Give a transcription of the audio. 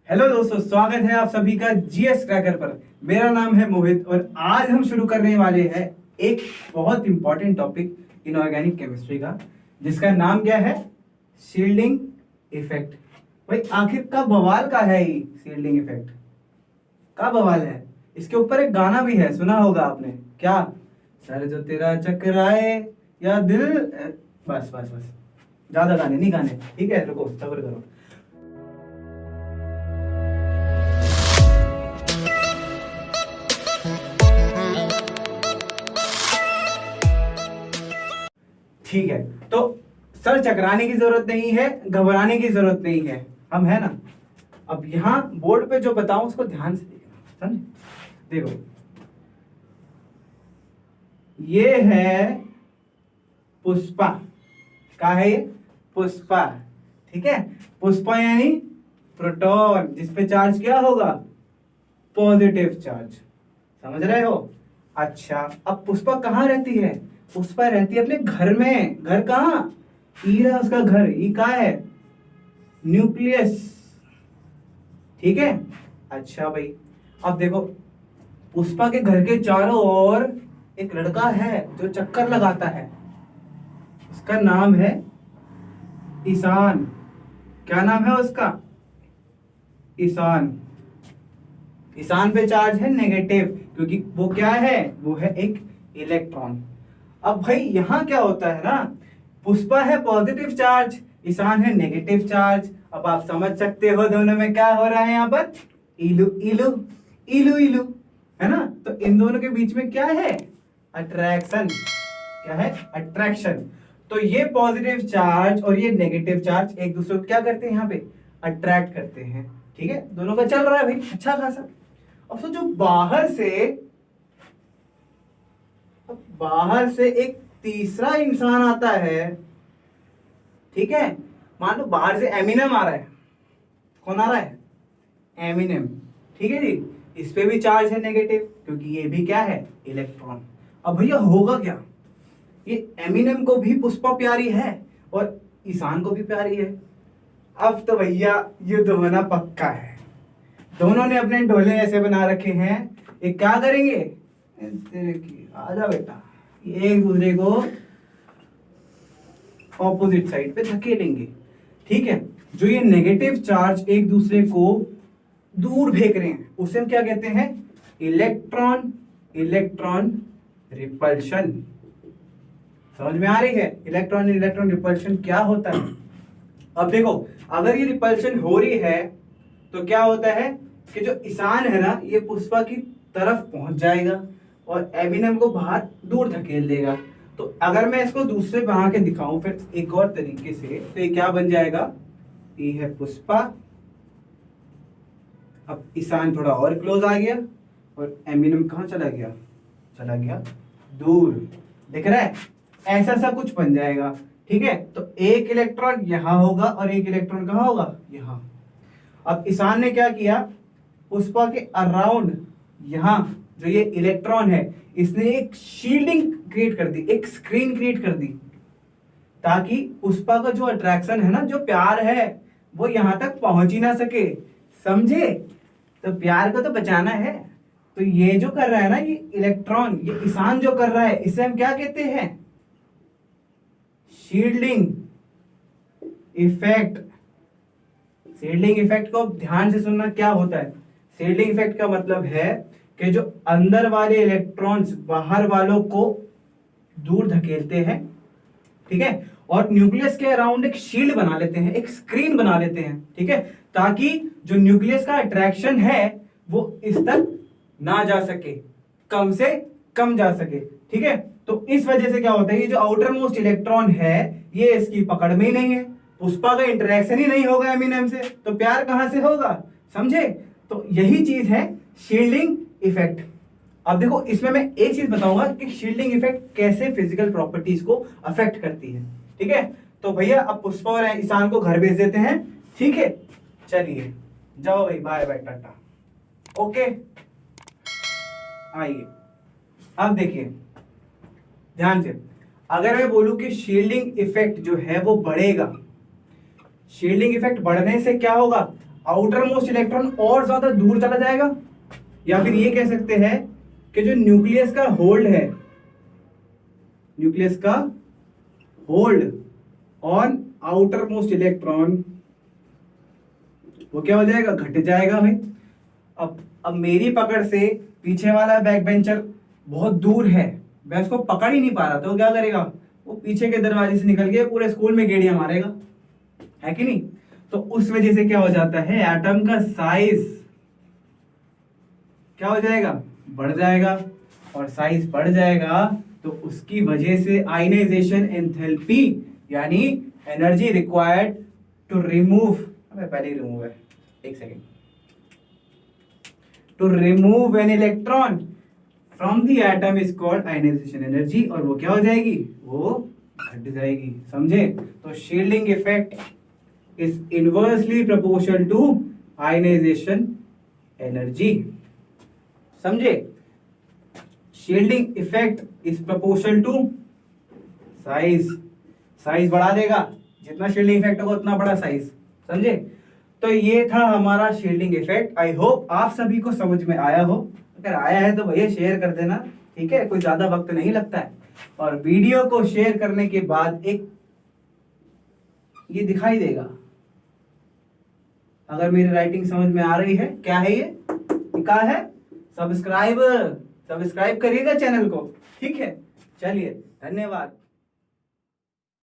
Hello दोस्तों, स्वागत है आप सभी का जीएस क्रैकर पर। मेरा नाम है मोहित और आज हम शुरू करने वाले हैं एक बहुत इंपॉर्टेंट टॉपिक इनऑर्गेनिक केमिस्ट्री का, जिसका नाम क्या है? Shielding effect. भाई आखिर का बवाल का है ये शील्डिंग इफेक्ट? का बवाल है? इसके ऊपर एक गाना भी है, सुना होगा आपने। क्या? सर जो तेरा चकराए या दिल बस बस बस, ज्यादा गाने नहीं गाने, ठीक है? रुको, सब्र करो। ठीक है, तो सर चकराने की जरूरत नहीं है, घबराने की जरूरत नहीं है, हम है ना। अब यहां बोर्ड पे जो बताऊं उसको ध्यान से देखना, समझे? देखो, ये है पुष्पा। क्या है ये? पुष्पा। ठीक है, पुष्पा यानी प्रोटॉन, जिसपे चार्ज क्या होगा? Positive charge. समझ रहे हो? अच्छा, अब पुष्पा कहाँ रहती है? पुष्पा रहती है अपने घर में। घर कहाँ? ई रहा उसका घर। ई कहाँ है? न्यूक्लियस। ठीक है। अच्छा भाई, अब देखो, पुष्पा के घर के चारों ओर एक लड़का है जो चक्कर लगाता है। उसका नाम है ईशान। क्या नाम है उसका? ईशान। ईशान पे चार्ज है नेगेटिव, क्योंकि वो क्या है? वो है एक इलेक्ट्रॉन। अब भाई यहां क्या होता है ना, पुष्पा है पॉजिटिव चार्ज, ईशान है नेगेटिव चार्ज। अब आप समझ सकते हो दोनों में क्या हो रहा है यहाँ पर? इलू इलू, इलू इलू, है ना। तो इन दोनों के बीच में क्या है? अट्रैक्शन। क्या है? अट्रैक्शन। तो ये पॉजिटिव चार्ज और ये नेगेटिव चार्ज एक दूसरे को क्या करते हैं? यहाँ पे अट्रैक्ट करते हैं। ठीक है, दोनों का चल रहा है भाई अच्छा खासा। अब सोचो, बाहर से एक तीसरा इंसान आता है। ठीक है, मान लो बाहर से एमिनम आ रहा है। कौन आ रहा है? एमिनम। ठीक है जी, इस पे भी चार्ज है नेगेटिव, क्योंकि ये भी क्या है? इलेक्ट्रॉन। अब भैया होगा क्या? ये एमिनम को भी पुष्पा प्यारी है और ईशान को भी प्यारी है। अब तो भैया युद्ध होना पक्का है। दोनों ने अपने ढोले ऐसे बना रखे हैं, ये क्या करेंगे? तेरे की आजा बेटा, एक दूसरे को ऑपोजिट साइड पे धकेलेंगे। ठीक है, जो ये नेगेटिव चार्ज एक दूसरे को दूर फेंक रहे हैं उसे हम क्या कहते हैं? Electron electron repulsion. समझ में आ रही है? इलेक्ट्रॉन इलेक्ट्रॉन रिपल्शन क्या होता है? अब देखो, अगर ये रिपल्शन हो रही है तो क्या होता है कि जो ईशान है ना, ये पुष्पा की तरफ पहुंच जाएगा और एमिनम को बाहर दूर धकेल देगा। तो अगर मैं इसको दूसरे बना के दिखाऊं फिर एक और तरीके से, तो ये क्या बन जाएगा? ये है पुष्पा। अब ईशान थोड़ा और क्लोज आ गया और एमिनम कहाँ चला गया? चला गया दूर। दिख रहा है? ऐसा सा कुछ बन जाएगा। ठीक है, तो एक इलेक्ट्रॉन यहां होगा और एक इलेक्ट्रॉन कहाँ होगा? यहां। अब ईशान ने क्या किया? पुष्पा के अराउंड यहां जो ये इलेक्ट्रॉन है, इसने एक शील्डिंग क्रिएट कर दी, एक स्क्रीन क्रिएट कर दी, ताकि पुष्पा का जो अट्रैक्शन है ना, जो प्यार है, वो यहां तक पहुंच ही ना सके। समझे? तो प्यार को तो बचाना है। तो ये जो कर रहा है ना, ये इलेक्ट्रॉन, ये ईशान जो कर रहा है, इसे हम क्या कहते हैं? Shielding effect. शील्डिंग इफेक्ट को ध्यान से सुनना, क्या होता है? शील्डिंग इफेक्ट का मतलब है कि जो अंदर वाले इलेक्ट्रॉन्स बाहर वालों को दूर धकेलते हैं। ठीक है, और न्यूक्लियस के अराउंड एक शील्ड बना लेते हैं, एक स्क्रीन बना लेते हैं। ठीक है, ताकि जो न्यूक्लियस का अट्रैक्शन है वो इस तक ना जा सके, कम से कम जा सके। ठीक है, तो इस वजह से क्या होता है, ये जो आउटर मोस्ट इलेक्ट्रॉन है ये इसकी पकड़ में ही नहीं है, पुष्पा का इंटरेक्शन ही नहीं होगा एमिनम से, तो प्यार कहां से होगा? समझे? तो यही चीज है शील्डिंग इफेक्ट। अब देखो, इसमें मैं एक चीज बताऊंगा कि शील्डिंग इफेक्ट कैसे फिजिकल प्रॉपर्टीज को अफेक्ट करती है। ठीक है, तो भैया अब पुष्पा और ईशान को घर भेज देते हैं। ठीक है, चलिए जाओ भाई, बाय बाय, टाटा, ओके। आइए, अब देखिए ध्यान से, अगर मैं बोलूं कि शील्डिंग इफेक्ट जो है वो बढ़ेगा, शील्डिंग इफेक्ट बढ़ने से क्या होगा? आउटर मोस्ट इलेक्ट्रॉन और ज्यादा दूर चला जाएगा, या फिर ये कह सकते हैं कि जो न्यूक्लियस का होल्ड है, न्यूक्लियस का hold on outer most electron, वो क्या हो जाएगा, घट जाएगा भाई। अब मेरी पकड़ से पीछे वाला बैक बेंचर बहुत दूर है, मैं उसको पकड़ ही नहीं पा रहा, तो क्या करेगा, वो पीछे के दरवाजे से निकल के पूरे स्कूल में गेड़ियां मारेगा, है कि नहीं। तो उस वजह से क्या हो जाता है, एटम का साइज क्या हो जाएगा, बढ़ जाएगा, और साइज बढ़ जाएगा तो उसकी वजह से आयनाइजेशन एंथैल्पी यानी एनर्जी रिक्वायर्ड टू रिमूव, पहले ही रिमूव है, एक second, to remove an electron from the atom is called ionisation energy, और वो क्या हो जाएगी, वो घट जाएगी, समझे। तो shielding effect is inversely proportional to ionization energy, समझे। Shielding effect is proportional to size, size बढ़ा देगा, जितना शील्डिंग इफेक्ट होगा उतना बड़ा साइज, समझे। तो ये था हमारा शील्डिंग इफेक्ट। आई होप आप सभी को समझ में आया हो, अगर आया है तो भैया शेयर कर देना, ठीक है, कोई ज्यादा वक्त नहीं लगता है। और वीडियो को शेयर करने के बाद एक ये दिखाई देगा, अगर मेरी राइटिंग समझ में आ रही है, क्या है ये, क्या है, सब्सक्राइब करिएगा चैनल को, ठीक है। चलिए, धन्यवाद।